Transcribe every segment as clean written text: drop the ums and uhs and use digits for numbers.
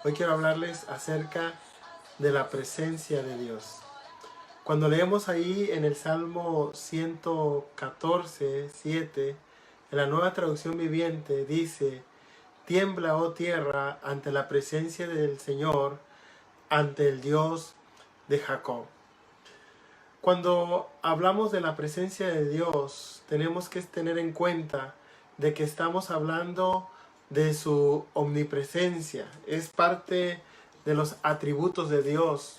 Hoy quiero hablarles acerca de la presencia de Dios. Cuando leemos ahí en el Salmo 114, 7, en la Nueva Traducción Viviente, dice: tiembla, oh tierra, ante la presencia del Señor, ante el Dios de Jacob. Cuando hablamos de la presencia de Dios, tenemos que tener en cuenta de que estamos hablando de su omnipresencia. Es parte de los atributos de Dios.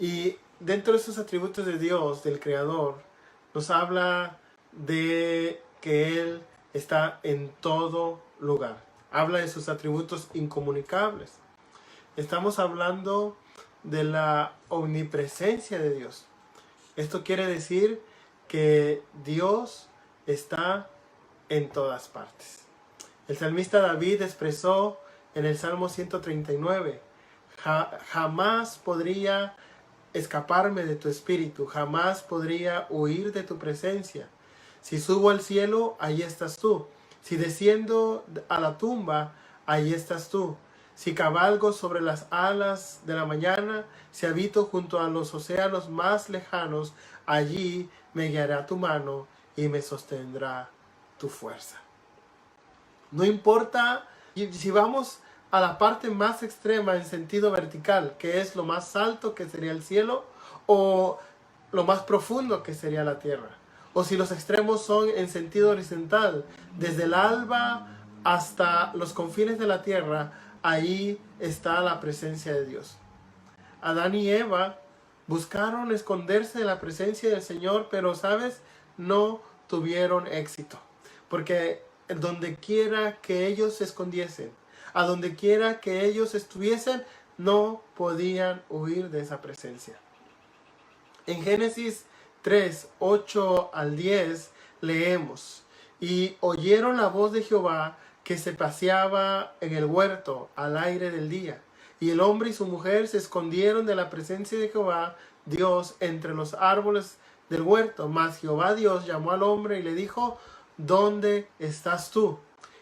Y dentro de esos atributos de Dios, del Creador, nos habla de que Él está en todo lugar. Habla de sus atributos incomunicables. Estamos hablando de la omnipresencia de Dios. Esto quiere decir que Dios está en todas partes. El salmista David expresó en el Salmo 139, jamás podría escaparme de tu espíritu, jamás podría huir de tu presencia. Si subo al cielo, ahí estás tú. Si desciendo a la tumba, ahí estás tú. Si cabalgo sobre las alas de la mañana, si habito junto a los océanos más lejanos, allí me guiará tu mano y me sostendrá tu fuerza. No importa si vamos a la parte más extrema en sentido vertical, que es lo más alto que sería el cielo, o lo más profundo que sería la tierra. O si los extremos son en sentido horizontal, desde el alba hasta los confines de la tierra, ahí está la presencia de Dios. Adán y Eva buscaron esconderse de la presencia del Señor, pero, ¿sabes? No tuvieron éxito. Porque donde quiera que ellos se escondiesen, a donde quiera que ellos estuviesen, no podían huir de esa presencia. En Génesis 3, 8 al 10 leemos: y oyeron la voz de Jehová que se paseaba en el huerto al aire del día. Y el hombre y su mujer se escondieron de la presencia de Jehová Dios entre los árboles del huerto. Mas Jehová Dios llamó al hombre y le dijo: ¿dónde estás tú?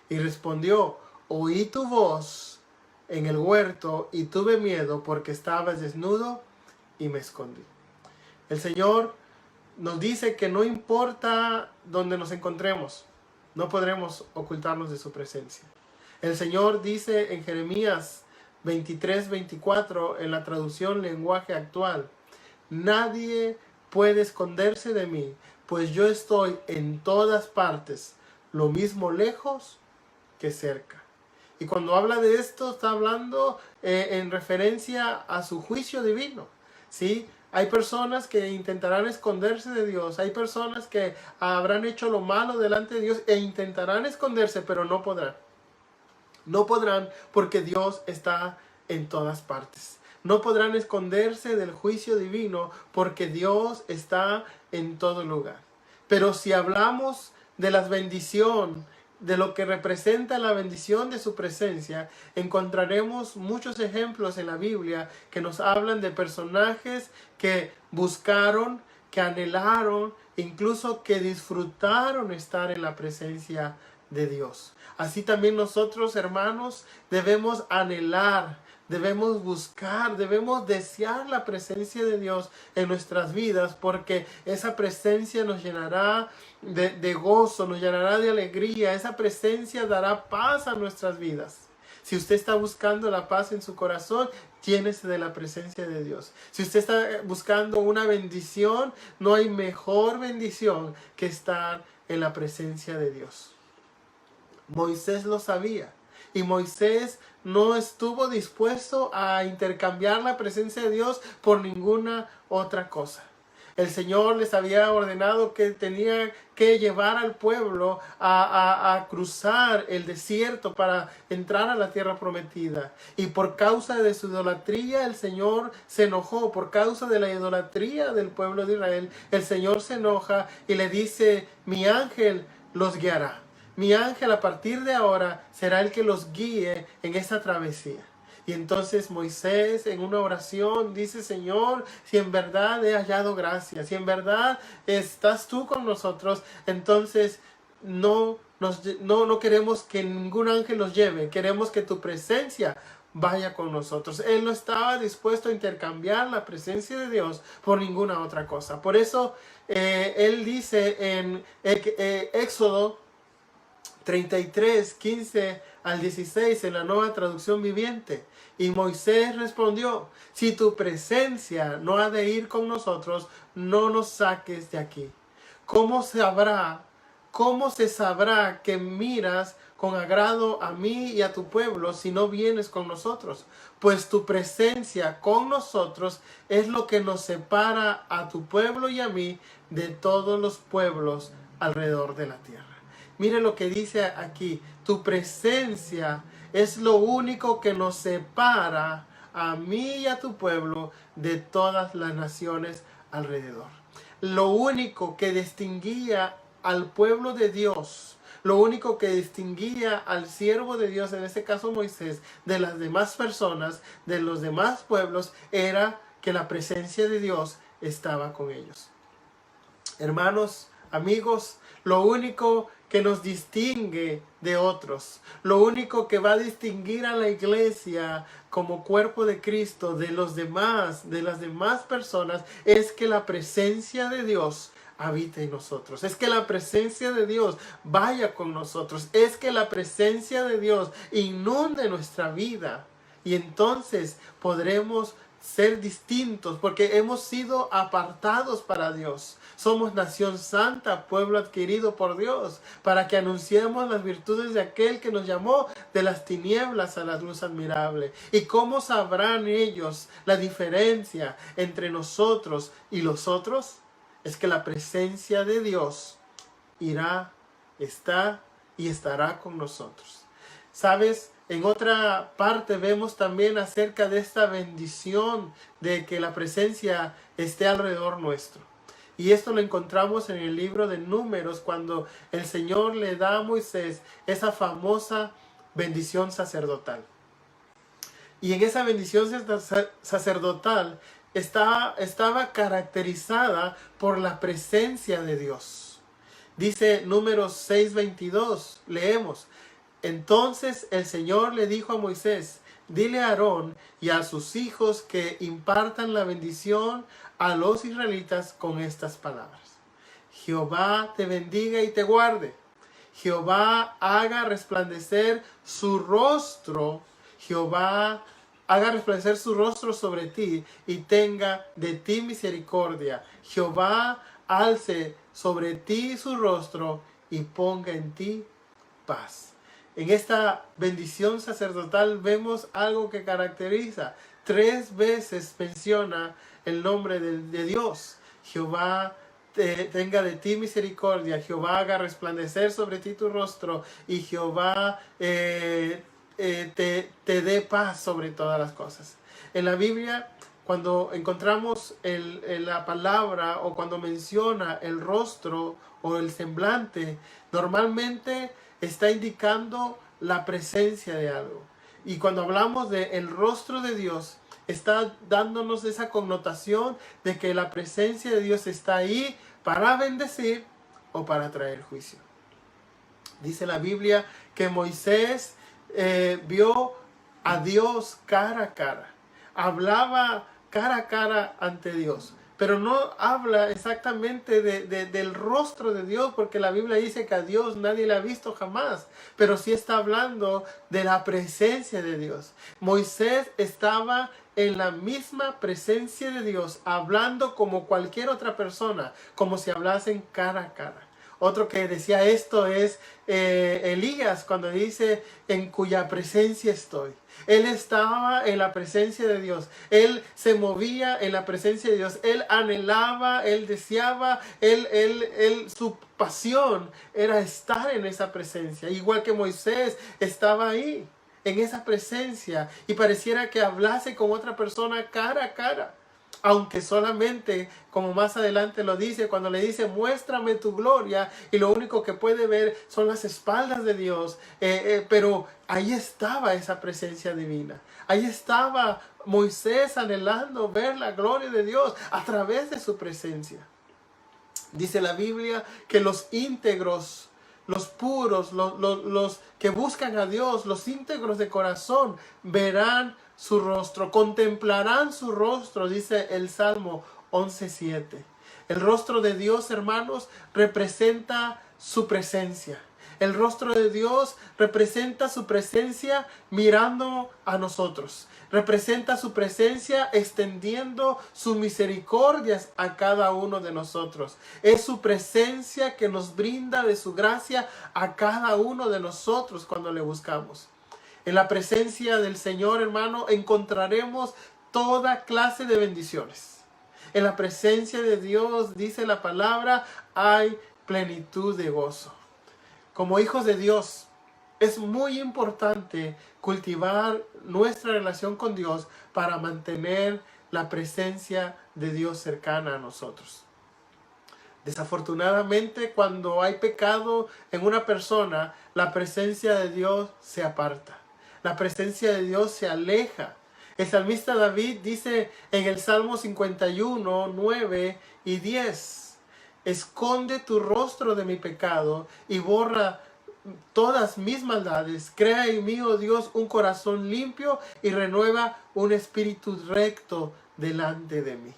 Y respondió: oí tu voz en el huerto y tuve miedo porque estabas desnudo y me escondí. El Señor nos dice que no importa dónde nos encontremos, no podremos ocultarnos de su presencia. El Señor dice en Jeremías 23, 24, en la traducción lenguaje actual: nadie puede esconderse de mí, pues yo estoy en todas partes, lo mismo lejos que cerca. Y cuando habla de esto, está hablando en referencia a su juicio divino, ¿sí? Hay personas que intentarán esconderse de Dios, hay personas que habrán hecho lo malo delante de Dios e intentarán esconderse, pero no podrán. No podrán, porque Dios está en todas partes. No podrán esconderse del juicio divino, porque Dios está en todo lugar. Pero si hablamos de las bendiciones, de lo que representa la bendición de su presencia, encontraremos muchos ejemplos en la Biblia que nos hablan de personajes que buscaron, que anhelaron, incluso que disfrutaron estar en la presencia de Dios. Así también nosotros, hermanos, debemos anhelar, debemos buscar, debemos desear la presencia de Dios en nuestras vidas, porque esa presencia nos llenará de gozo, nos llenará de alegría. Esa presencia dará paz a nuestras vidas. Si usted está buscando la paz en su corazón, llénese de la presencia de Dios. Si usted está buscando una bendición, no hay mejor bendición que estar en la presencia de Dios. Moisés lo sabía. Y Moisés no estuvo dispuesto a intercambiar la presencia de Dios por ninguna otra cosa. El Señor les había ordenado que tenía que llevar al pueblo a cruzar el desierto para entrar a la tierra prometida. Y por causa de su idolatría, el Señor se enojó. Por causa de la idolatría del pueblo de Israel, el Señor se enoja y le dice: mi ángel los guiará. Mi ángel a partir de ahora será el que los guíe en esta travesía. Y entonces Moisés en una oración dice: Señor, si en verdad he hallado gracia, si en verdad estás tú con nosotros, entonces no no queremos que ningún ángel nos lleve, queremos que tu presencia vaya con nosotros. Él no estaba dispuesto a intercambiar la presencia de Dios por ninguna otra cosa. Por eso él dice en Éxodo 33, 15 al 16 en la Nueva Traducción Viviente: y Moisés respondió: si tu presencia no ha de ir con nosotros, no nos saques de aquí. ¿Cómo se sabrá que miras con agrado a mí y a tu pueblo si no vienes con nosotros? Pues tu presencia con nosotros es lo que nos separa a tu pueblo y a mí de todos los pueblos alrededor de la tierra. Mire lo que dice aquí: tu presencia es lo único que nos separa a mí y a tu pueblo de todas las naciones alrededor. Lo único que distinguía al pueblo de Dios, lo único que distinguía al siervo de Dios, en este caso Moisés, de las demás personas, de los demás pueblos, era que la presencia de Dios estaba con ellos. Hermanos, amigos, lo único que nos distingue de otros, lo único que va a distinguir a la iglesia como cuerpo de Cristo de los demás, de las demás personas, es que la presencia de Dios habite en nosotros, es que la presencia de Dios vaya con nosotros, es que la presencia de Dios inunde nuestra vida, y entonces podremos ser distintos porque hemos sido apartados para Dios. Somos nación santa, pueblo adquirido por Dios, para que anunciemos las virtudes de aquel que nos llamó de las tinieblas a la luz admirable. ¿Y cómo sabrán ellos la diferencia entre nosotros y los otros? Es que la presencia de Dios está y estará con nosotros. ¿Sabes? En otra parte vemos también acerca de esta bendición de que la presencia esté alrededor nuestro. Y esto lo encontramos en el libro de Números, cuando el Señor le da a Moisés esa famosa bendición sacerdotal. Y en esa bendición sacerdotal estaba caracterizada por la presencia de Dios. Dice Números 6:22, leemos: entonces el Señor le dijo a Moisés: dile a Aarón y a sus hijos que impartan la bendición a los israelitas con estas palabras: Jehová te bendiga y te guarde. Jehová haga resplandecer su rostro. Jehová haga resplandecer su rostro sobre ti y tenga de ti misericordia. Jehová alce sobre ti su rostro y ponga en ti paz. En esta bendición sacerdotal vemos algo que caracteriza. 3 veces menciona el nombre de Dios. Jehová tenga de ti misericordia, Jehová haga resplandecer sobre ti tu rostro y Jehová te dé paz sobre todas las cosas. En la Biblia, cuando encontramos la palabra o cuando menciona el rostro o el semblante, normalmente está indicando la presencia de algo. Y cuando hablamos del rostro de Dios, está dándonos esa connotación de que la presencia de Dios está ahí para bendecir o para traer juicio. Dice la Biblia que Moisés vio a Dios cara a cara. Hablaba cara a cara ante Dios. Pero no habla exactamente del rostro de Dios, porque la Biblia dice que a Dios nadie le ha visto jamás. Pero sí está hablando de la presencia de Dios. Moisés estaba en la misma presencia de Dios, hablando como cualquier otra persona, como si hablasen cara a cara. Otro que decía esto es Elías, cuando dice: en cuya presencia estoy. Él estaba en la presencia de Dios. Él se movía en la presencia de Dios. Él anhelaba, él deseaba, su pasión era estar en esa presencia. Igual que Moisés estaba ahí, en esa presencia, y pareciera que hablase con otra persona cara a cara. Aunque solamente, como más adelante lo dice, cuando le dice: muéstrame tu gloria, y lo único que puede ver son las espaldas de Dios, pero ahí estaba esa presencia divina. Ahí estaba Moisés anhelando ver la gloria de Dios a través de su presencia. Dice la Biblia que los íntegros los puros, los que buscan a Dios, los íntegros de corazón, verán su rostro, contemplarán su rostro, dice el Salmo 11:7. El rostro de Dios, hermanos, representa su presencia. El rostro de Dios representa su presencia mirando a nosotros. Representa su presencia extendiendo sus misericordias a cada uno de nosotros. Es su presencia que nos brinda de su gracia a cada uno de nosotros cuando le buscamos. En la presencia del Señor, hermano, encontraremos toda clase de bendiciones. En la presencia de Dios, dice la palabra, hay plenitud de gozo. Como hijos de Dios, es muy importante cultivar nuestra relación con Dios para mantener la presencia de Dios cercana a nosotros. Desafortunadamente, cuando hay pecado en una persona, la presencia de Dios se aparta. La presencia de Dios se aleja. El salmista David dice en el Salmo 51, 9 y 10, esconde tu rostro de mi pecado y borra todas mis maldades. Crea en mí, oh Dios, un corazón limpio y renueva un espíritu recto delante de mí.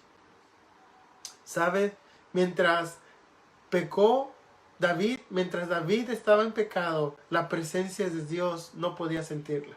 ¿Sabe? Mientras David estaba en pecado, la presencia de Dios no podía sentirla.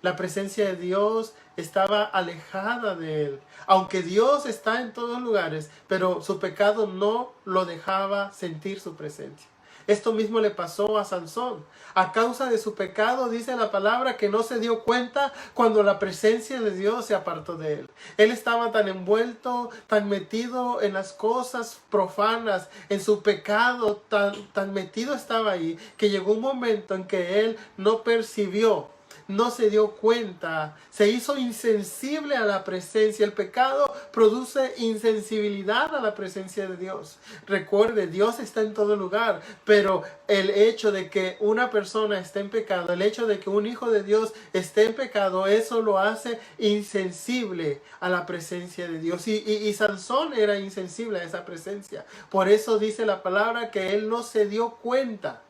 La presencia de Dios estaba alejada de él. Aunque Dios está en todos lugares, pero su pecado no lo dejaba sentir su presencia. Esto mismo le pasó a Sansón. A causa de su pecado, dice la palabra, que no se dio cuenta cuando la presencia de Dios se apartó de él. Él estaba tan envuelto, tan metido en las cosas profanas, en su pecado, tan metido estaba ahí, que llegó un momento en que él no percibió, no se dio cuenta, se hizo insensible a la presencia. El pecado produce insensibilidad a la presencia de Dios. Recuerde, Dios está en todo lugar, pero el hecho de que una persona esté en pecado, el hecho de que un hijo de Dios esté en pecado, eso lo hace insensible a la presencia de Dios. Y Sansón era insensible a esa presencia. Por eso dice la palabra que él no se dio cuenta.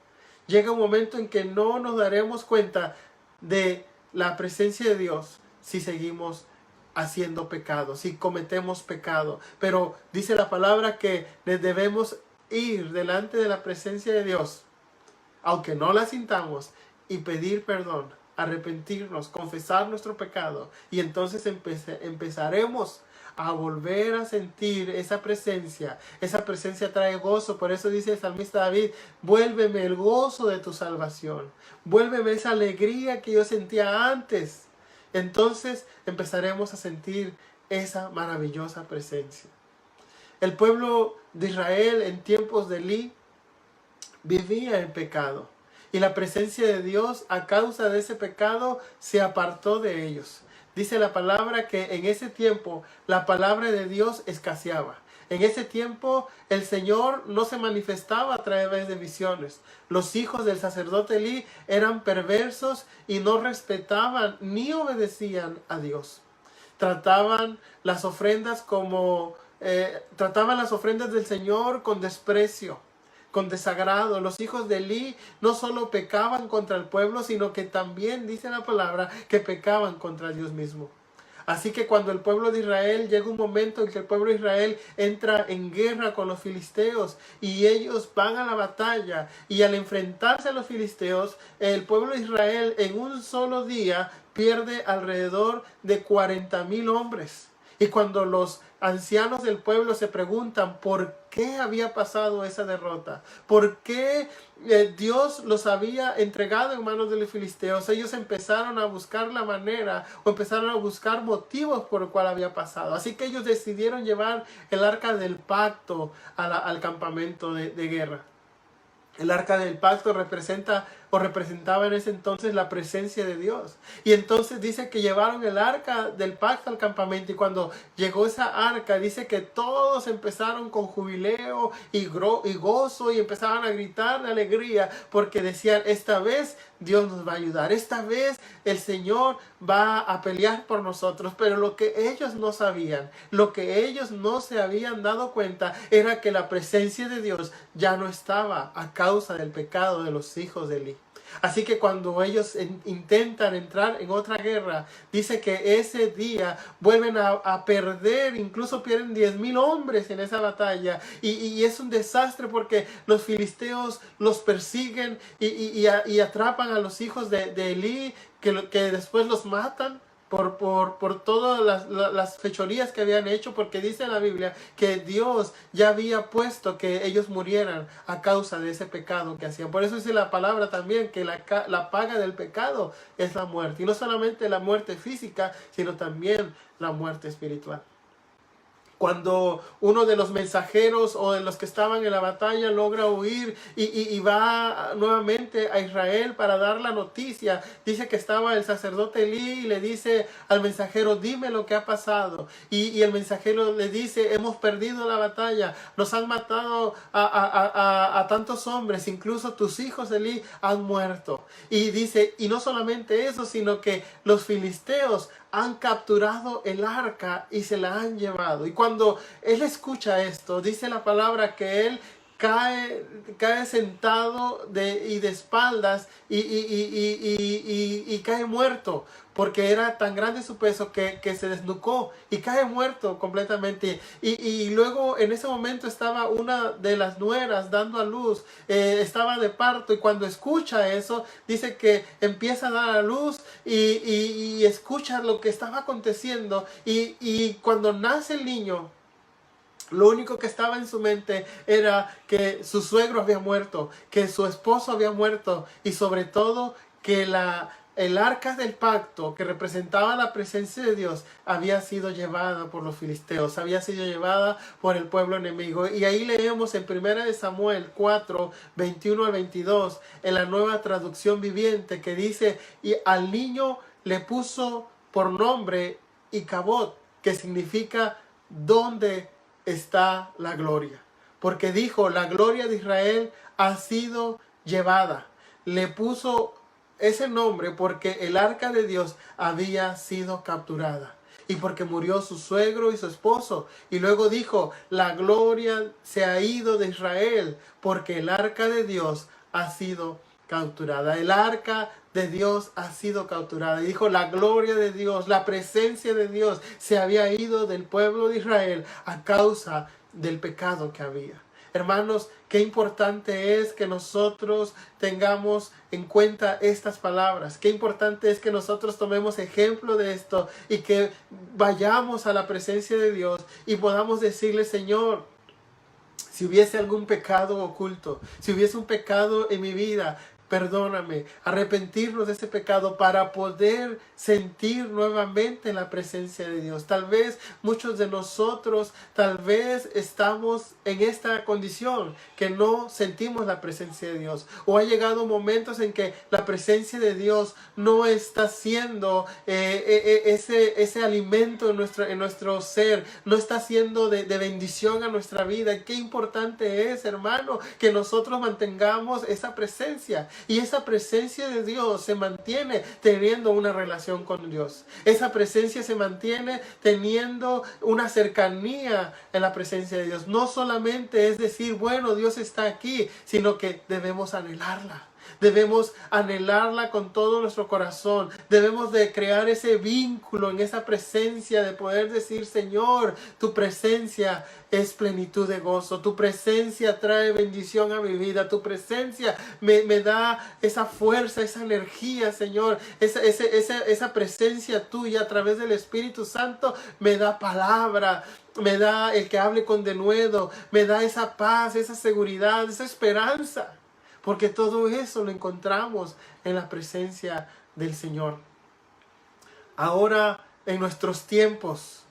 Llega un momento en que no nos daremos cuenta de la presencia de Dios si seguimos haciendo pecado, si cometemos pecado. Pero dice la palabra que debemos ir delante de la presencia de Dios, aunque no la sintamos, y pedir perdón, arrepentirnos, confesar nuestro pecado, y entonces empezaremos a volver a sentir esa presencia. Esa presencia trae gozo. Por eso dice el salmista David, vuélveme el gozo de tu salvación, vuélveme esa alegría que yo sentía antes. Entonces empezaremos a sentir esa maravillosa presencia. El pueblo de Israel en tiempos de Elí vivía en pecado, y la presencia de Dios, a causa de ese pecado, se apartó de ellos. Dice la palabra que en ese tiempo la palabra de Dios escaseaba. En ese tiempo el Señor no se manifestaba a través de visiones. Los hijos del sacerdote Elí eran perversos y no respetaban ni obedecían a Dios. Trataban las ofrendas del Señor con desprecio, con desagrado. Los hijos de Elí no solo pecaban contra el pueblo, sino que también, dice la palabra, que pecaban contra Dios mismo. Así que cuando el pueblo de Israel, llega un momento en que el pueblo de Israel entra en guerra con los filisteos y ellos van a la batalla, y al enfrentarse a los filisteos, el pueblo de Israel en un solo día pierde alrededor de 40,000 hombres. Y cuando los ancianos del pueblo se preguntan por qué había pasado esa derrota, por qué Dios los había entregado en manos de los filisteos, ellos empezaron a buscar la manera, o empezaron a buscar motivos por el cual había pasado. Así que ellos decidieron llevar el arca del pacto al campamento de guerra. El arca del pacto representa o representaba en ese entonces la presencia de Dios. Y entonces dice que llevaron el arca del pacto al campamento, y cuando llegó esa arca, dice que todos empezaron con jubileo y gozo, y empezaban a gritar de alegría, porque decían: esta vez Dios nos va a ayudar, esta vez el Señor va a pelear por nosotros. Pero lo que ellos no sabían, lo que ellos no se habían dado cuenta, era que la presencia de Dios ya no estaba a causa del pecado de los hijos de Elí. Así que cuando ellos intentan entrar en otra guerra, dice que ese día vuelven a perder, incluso pierden 10,000 hombres en esa batalla. Y es un desastre, porque los filisteos los persiguen y atrapan a los hijos de Elí, que después los matan por todas las fechorías que habían hecho, porque dice en la Biblia que Dios ya había puesto que ellos murieran a causa de ese pecado que hacían. Por eso dice la palabra también que la paga del pecado es la muerte, y no solamente la muerte física, sino también la muerte espiritual. Cuando uno de los mensajeros o de los que estaban en la batalla logra huir y va nuevamente a Israel para dar la noticia, dice que estaba el sacerdote Elí y le dice al mensajero: dime lo que ha pasado. Y el mensajero le dice: hemos perdido la batalla, nos han matado a tantos hombres, incluso tus hijos Elí han muerto. Y dice, y no solamente eso, sino que los filisteos han capturado el arca y se la han llevado. Y cuando él escucha esto, dice la palabra que él cae sentado y de espaldas y cae muerto, porque era tan grande su peso que se desnucó y cae muerto completamente. Y luego en ese momento estaba una de las nueras dando a luz, estaba de parto, y cuando escucha eso, dice que empieza a dar a luz y escucha lo que estaba aconteciendo. Y cuando nace el niño, lo único que estaba en su mente era que su suegro había muerto, que su esposo había muerto, y sobre todo que el arca del pacto, que representaba la presencia de Dios, había sido llevada por los filisteos, había sido llevada por el pueblo enemigo. Y ahí leemos en 1 Samuel 4, 21 al 22, en la Nueva Traducción Viviente, que dice: y al niño le puso por nombre Icabod, que significa ¿dónde está la gloria? Porque dijo: la gloria de Israel ha sido llevada. Le puso ese nombre porque el arca de Dios había sido capturada, y porque murió su suegro y su esposo. Y luego dijo: la gloria se ha ido de Israel porque el arca de Dios ha sido capturada. El arca de Dios ha sido capturada. Y dijo: la gloria de Dios, la presencia de Dios se había ido del pueblo de Israel a causa del pecado que había. Hermanos, qué importante es que nosotros tengamos en cuenta estas palabras. Qué importante es que nosotros tomemos ejemplo de esto y que vayamos a la presencia de Dios y podamos decirle: Señor, si hubiese algún pecado oculto, si hubiese un pecado en mi vida, perdóname, arrepentirnos de ese pecado para poder sentir nuevamente la presencia de Dios. Tal vez muchos de nosotros, tal vez estamos en esta condición que no sentimos la presencia de Dios, o ha llegado momentos en que la presencia de Dios no está siendo ese alimento en nuestro ser, no está siendo de bendición a nuestra vida. Qué importante es, hermano, que nosotros mantengamos esa presencia. Y esa presencia de Dios se mantiene teniendo una relación con Dios. Esa presencia se mantiene teniendo una cercanía en la presencia de Dios. No solamente es decir: bueno, Dios está aquí, sino que debemos anhelarla. Debemos anhelarla con todo nuestro corazón. Debemos de crear ese vínculo en esa presencia, de poder decir: Señor, tu presencia es plenitud de gozo. Tu presencia trae bendición a mi vida. Tu presencia me da esa fuerza, esa energía, Señor. Esa presencia tuya a través del Espíritu Santo me da palabra, me da el que hable con denuedo, me da esa paz, esa seguridad, esa esperanza. Porque todo eso lo encontramos en la presencia del Señor. Ahora, en nuestros tiempos,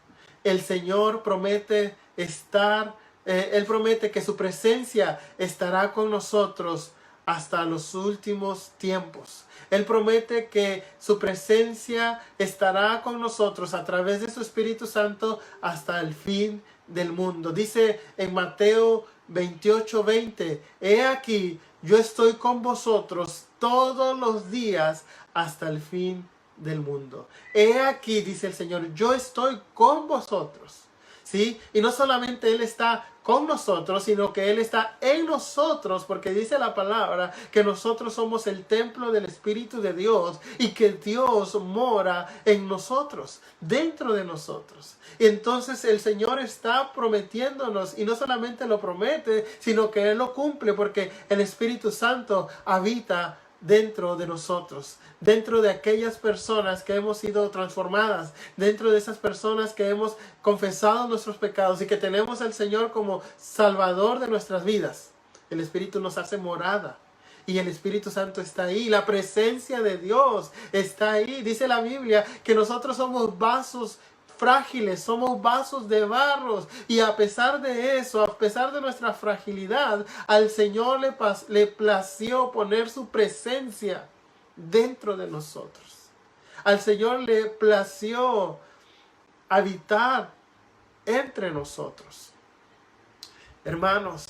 el Señor promete estar, Él promete que su presencia estará con nosotros hasta los últimos tiempos. Él promete que su presencia estará con nosotros a través de su Espíritu Santo hasta el fin del mundo. Dice en Mateo 28:20, he aquí, yo estoy con vosotros todos los días hasta el fin del mundo. He aquí, dice el Señor, yo estoy con vosotros. ¿Sí? Y no solamente Él está con nosotros, sino que Él está en nosotros, porque dice la palabra que nosotros somos el templo del Espíritu de Dios y que Dios mora en nosotros, dentro de nosotros. Y entonces el Señor está prometiéndonos, y no solamente lo promete, sino que Él lo cumple, porque el Espíritu Santo habita dentro de nosotros, dentro de aquellas personas que hemos sido transformadas, dentro de esas personas que hemos confesado nuestros pecados y que tenemos al Señor como Salvador de nuestras vidas. El Espíritu nos hace morada y el Espíritu Santo está ahí, la presencia de Dios está ahí. Dice la Biblia que nosotros somos vasos frágiles, somos vasos de barros, y a pesar de eso, a pesar de nuestra fragilidad, al Señor le plació poner su presencia dentro de nosotros. Al Señor le plació habitar entre nosotros. Hermanos,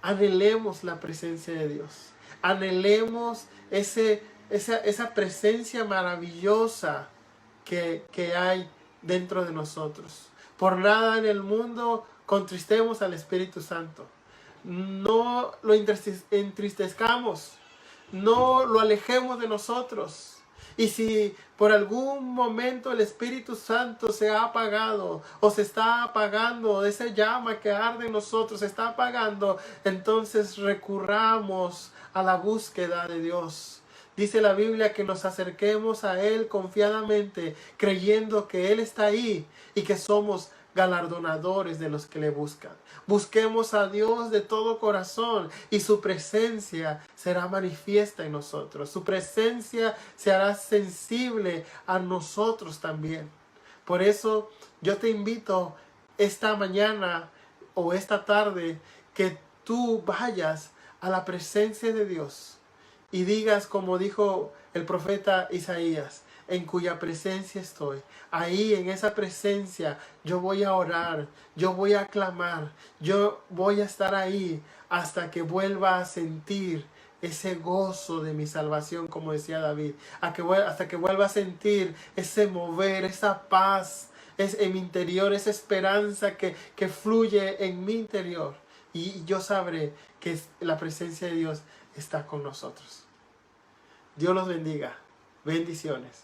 anhelemos la presencia de Dios, anhelemos esa presencia maravillosa que hay dentro de nosotros. Por nada en el mundo contristemos al Espíritu Santo. No lo entristezcamos, no lo alejemos de nosotros. Y si por algún momento el Espíritu Santo se ha apagado o se está apagando, esa llama que arde en nosotros se está apagando, entonces recurramos a la búsqueda de Dios. Dice la Biblia que nos acerquemos a Él confiadamente, creyendo que Él está ahí y que somos galardonadores de los que le buscan. Busquemos a Dios de todo corazón y su presencia será manifiesta en nosotros. Su presencia se hará sensible a nosotros también. Por eso yo te invito esta mañana o esta tarde que tú vayas a la presencia de Dios y digas como dijo el profeta Isaías, en cuya presencia estoy. Ahí en esa presencia yo voy a orar, yo voy a clamar, yo voy a estar ahí hasta que vuelva a sentir ese gozo de mi salvación, como decía David, hasta que vuelva a sentir ese mover, esa paz en mi interior, esa esperanza que fluye en mi interior. Y yo sabré que la presencia de Dios está con nosotros. Dios los bendiga. Bendiciones.